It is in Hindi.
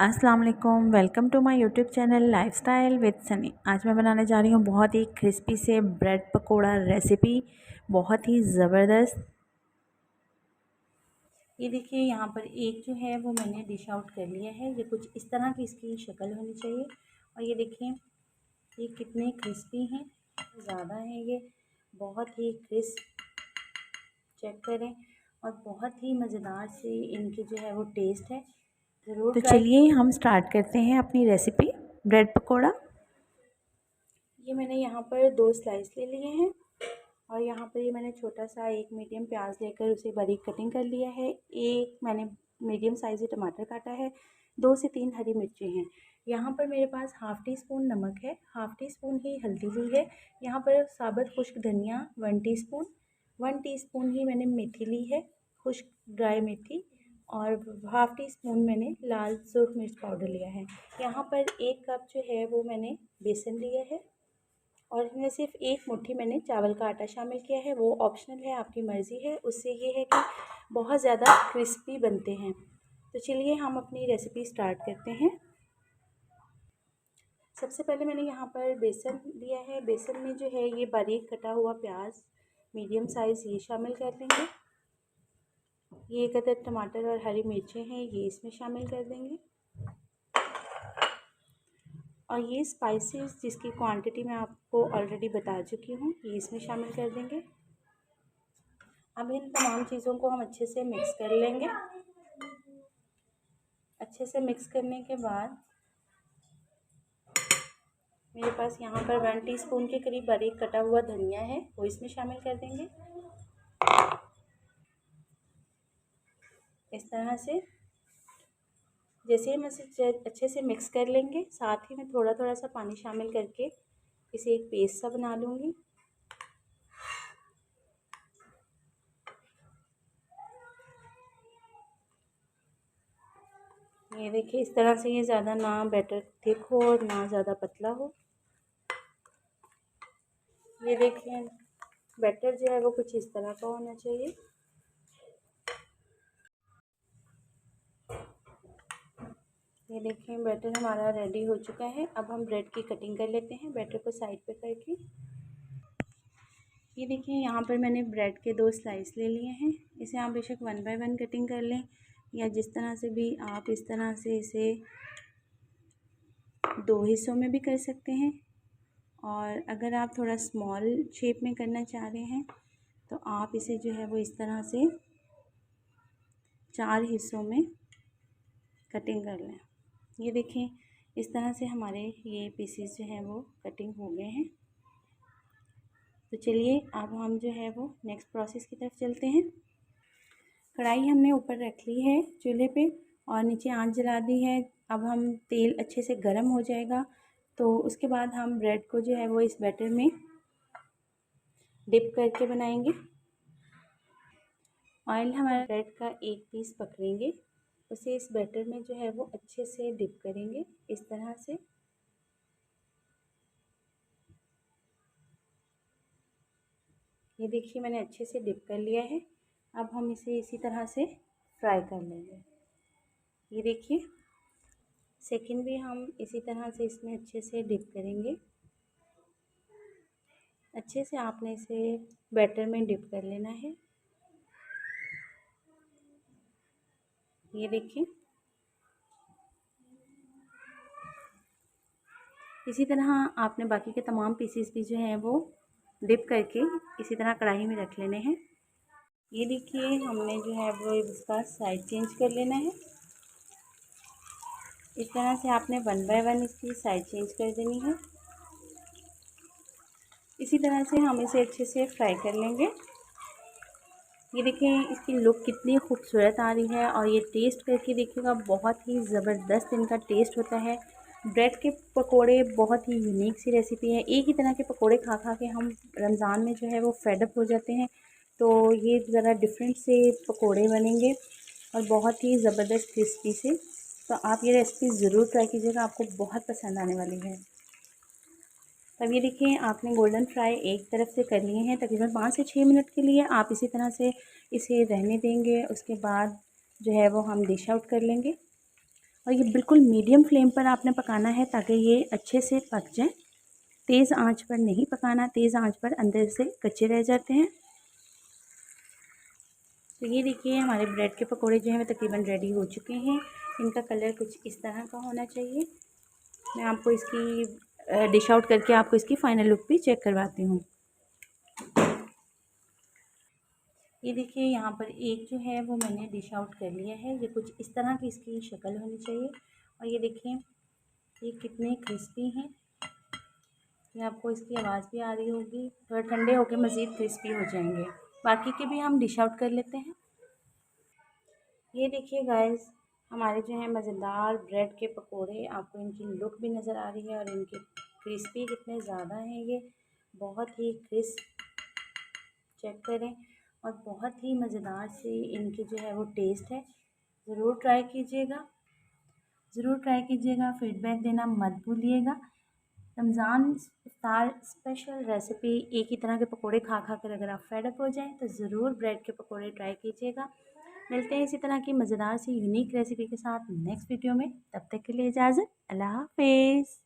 अस्सलाम वालेकुम, welcome to my YouTube channel lifestyle with Sunny. आज मैं बनाने जा रही हूँ बहुत ही क्रिस्पी से ब्रेड पकोड़ा रेसिपी, बहुत ही ज़बरदस्त। ये देखिए यहाँ पर एक जो है वो मैंने डिश आउट कर लिया है। ये कुछ इस तरह की इसकी शक्ल होनी चाहिए। और ये देखिए ये कितने क्रिस्पी हैं, ज़्यादा है ये, बहुत ही क्रिस्प, चेक करें। और बहुत ही मज़ेदार से इनकी जो है वो टेस्ट है। ज़रूर तो चलिए हम स्टार्ट करते हैं अपनी रेसिपी ब्रेड पकोड़ा। ये मैंने यहाँ पर 2 स्लाइस ले लिए हैं और यहाँ पर ये मैंने छोटा सा एक मीडियम प्याज लेकर उसे बारीक कटिंग कर लिया है। एक मैंने मीडियम साइज़ टमाटर काटा है। 2 से 3 हरी मिर्ची हैं। यहाँ पर मेरे पास हाफ़ टी स्पून नमक है, हाफ़ टी स्पून ही हल्दी ली है। यहाँ पर साबुत खुश्क धनिया 1 टीस्पून, 1 टीस्पून ही मैंने मेथी ली है, खुश्क ड्राई मेथी, और हाफ़ टी स्पून मैंने लाल सुर्ख मिर्च पाउडर लिया है। यहाँ पर 1 कप जो है वो मैंने बेसन लिया है और इसमें सिर्फ 1 मुट्ठी मैंने चावल का आटा शामिल किया है। वो ऑप्शनल है, आपकी मर्ज़ी है। उससे ये है कि बहुत ज़्यादा क्रिस्पी बनते हैं। तो चलिए हम अपनी रेसिपी स्टार्ट करते हैं। सबसे पहले मैंने यहाँ पर बेसन लिया है। बेसन में जो है ये बारीक कटा हुआ प्याज मीडियम साइज़ ये शामिल कर देंगे। ये 1 अदद टमाटर और हरी मिर्चें हैं, ये इसमें शामिल कर देंगे। और ये स्पाइसेस जिसकी क्वांटिटी मैं आपको ऑलरेडी बता चुकी हूँ, ये इसमें शामिल कर देंगे। अब इन तमाम चीज़ों को हम अच्छे से मिक्स कर लेंगे। अच्छे से मिक्स करने के बाद मेरे पास यहाँ पर 1 टीस्पून के करीब बारीक कटा हुआ धनिया है, वो इसमें शामिल कर देंगे। इस तरह से जैसे हम इसे अच्छे से मिक्स कर लेंगे, साथ ही मैं थोड़ा थोड़ा सा पानी शामिल करके इसे एक पेस्ट सा बना लूँगी। ये देखिए इस तरह से, ये ज़्यादा ना बैटर थिक हो और ना ज़्यादा पतला हो। ये देखिए बैटर जो है वो कुछ इस तरह का होना चाहिए। ये देखिए बैटर हमारा रेडी हो चुका है। अब हम ब्रेड की कटिंग कर लेते हैं, बैटर को साइड पे करके। ये देखिए यहाँ पर मैंने ब्रेड के 2 स्लाइस ले लिए हैं। इसे आप बेशक 1 बाय 1 कटिंग कर लें या जिस तरह से भी आप इस तरह से इसे 2 हिस्सों में भी कर सकते हैं। और अगर आप थोड़ा स्मॉल शेप में करना चाह रहे हैं तो आप इसे जो है वो इस तरह से 4 हिस्सों में कटिंग कर लें। ये देखें इस तरह से हमारे ये पीसेस जो हैं वो कटिंग हो गए हैं। तो चलिए अब हम जो है वो नेक्स्ट प्रोसेस की तरफ चलते हैं। कढ़ाई हमने ऊपर रख ली है चूल्हे पे और नीचे आंच जला दी है। अब हम तेल अच्छे से गर्म हो जाएगा तो उसके बाद हम ब्रेड को जो है वो इस बैटर में डिप करके बनाएंगे। ऑयल हमारा ब्रेड का 1 पीस पकड़ेंगे, उसे इस बैटर में जो है वो अच्छे से डिप करेंगे इस तरह से। ये देखिए मैंने अच्छे से डिप कर लिया है। अब हम इसे इसी तरह से फ्राई कर लेंगे। ये देखिए सेकंड भी हम इसी तरह से इसमें अच्छे से डिप करेंगे। अच्छे से आपने इसे बैटर में डिप कर लेना है। ये देखिए इसी तरह आपने बाकी के तमाम पीसेस भी जो हैं वो डिप करके इसी तरह कढ़ाई में रख लेने हैं। ये देखिए हमने जो है वो इसका साइड चेंज कर लेना है। इस तरह से आपने 1 बाय 1 इसकी साइड चेंज कर देनी है। इसी तरह से हम इसे अच्छे से फ्राई कर लेंगे। ये देखिए इसकी लुक कितनी खूबसूरत आ रही है और ये टेस्ट करके देखिएगा बहुत ही ज़बरदस्त इनका टेस्ट होता है। ब्रेड के पकोड़े बहुत ही यूनिक सी रेसिपी है। एक ही तरह के पकोड़े खा खा के हम रमज़ान में जो है वो फेड अप हो जाते हैं, तो ये ज़रा डिफरेंट से पकोड़े बनेंगे और बहुत ही ज़बरदस्त क्रिस्पी से। तो आप ये रेसिपी ज़रूर ट्राई कीजिएगा, आपको बहुत पसंद आने वाली है। तब ये देखिए आपने गोल्डन फ्राई एक तरफ से कर लिए हैं। तकरीबन 5 से 6 मिनट के लिए आप इसी तरह से इसे रहने देंगे। उसके बाद जो है वो हम डिश आउट कर लेंगे। और ये बिल्कुल मीडियम फ्लेम पर आपने पकाना है ताकि ये अच्छे से पक जाए। तेज़ आंच पर नहीं पकाना, तेज़ आंच पर अंदर से कच्चे रह जाते हैं। तो ये देखिए हमारे ब्रेड के पकोड़े जो हैं वो तकरीबन रेडी हो चुके हैं। इनका कलर कुछ इस तरह का होना चाहिए। मैं आपको इसकी डिश आउट करके आपको इसकी फ़ाइनल लुक भी चेक करवाती हूँ। ये देखिए यहाँ पर एक जो है वो मैंने डिश आउट कर लिया है। ये कुछ इस तरह की इसकी शक्ल होनी चाहिए। और ये देखिए ये कितने क्रिस्पी हैं। ये आपको इसकी आवाज़ भी आ रही होगी। थोड़ा ठंडे होकर मज़ीद क्रिस्पी हो जाएंगे। बाकी के भी हम डिश आउट कर लेते हैं। ये देखिए गाइस हमारे जो है मज़ेदार ब्रेड के पकोड़े, आपको इनकी लुक भी नज़र आ रही है और इनके क्रिस्पी कितने ज़्यादा हैं। ये बहुत ही क्रिस्प, चेक करें, और बहुत ही मज़ेदार से इनकी जो है वो टेस्ट है। ज़रूर ट्राई कीजिएगा, ज़रूर ट्राई कीजिएगा, फ़ीडबैक देना मत भूलिएगा। रमज़ान इफ्तार स्पेशल रेसिपी, एक ही तरह के पकोड़े खा खा कर अगर आप फेड अप हो जाएं तो ज़रूर ब्रेड के पकोड़े ट्राई कीजिएगा। मिलते हैं इसी तरह की मज़ेदार सी यूनिक रेसिपी के साथ नेक्स्ट वीडियो में। तब तक के लिए इजाज़त, अल्लाह हाफ़िज़।